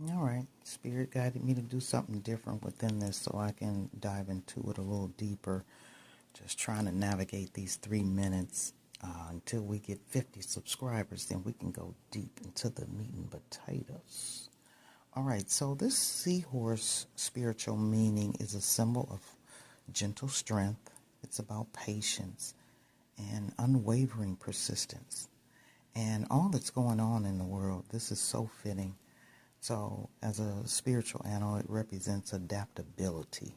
All right, Spirit guided me to do something different within this so I can dive into it a little deeper. Just trying to navigate these 3 minutes until we get 50 subscribers, then we can go deep into the meat and potatoes. All right, so this seahorse spiritual meaning is a symbol of gentle strength. It's about patience and unwavering persistence. And all that's going on in the world, this is so fitting. So as a spiritual animal, it represents adaptability.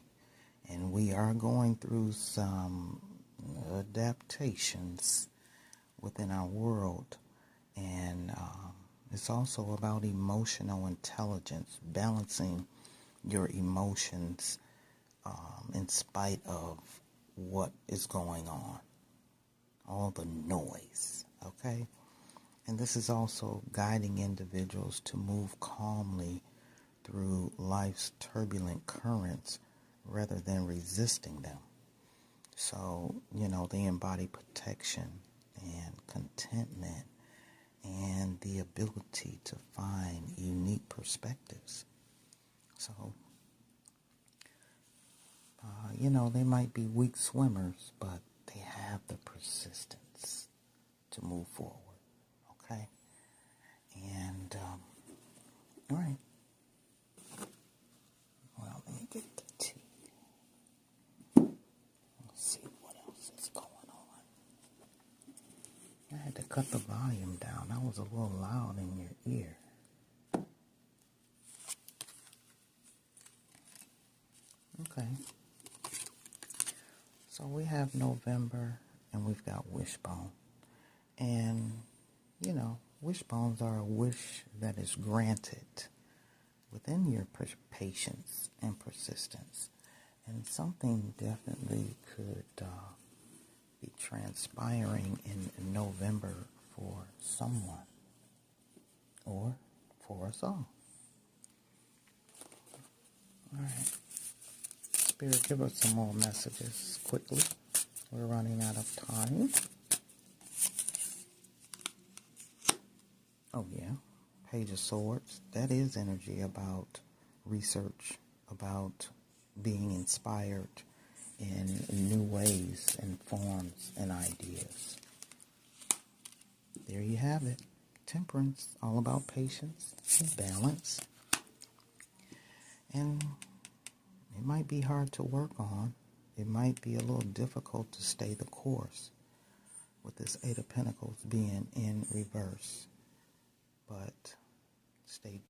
And we are going through some adaptations within our world. And it's also about emotional intelligence, balancing your emotions in spite of what is going on, all the noise, okay? And this is also guiding individuals to move calmly through life's turbulent currents rather than resisting them. So, they embody protection and contentment and the ability to find unique perspectives. So, they might be weak swimmers, but they have the persistence to move forward. Okay? And, all right. Well, let me get the tea. Let's see what else is going on. I had to cut the volume down. That was a little loud in your ear. Okay. So we have November and we've got Wishbone. And, wishbones are a wish that is granted within your patience and persistence. And something definitely could be transpiring in November for someone or for us all. All right. Spirit, give us some more messages quickly. We're running out of time. Oh, yeah. Page of Swords. That is energy about research, about being inspired in new ways and forms and ideas. There you have it. Temperance, all about patience and balance. And it might be hard to work on. It might be a little difficult to stay the course with this Eight of Pentacles being in reverse. But stay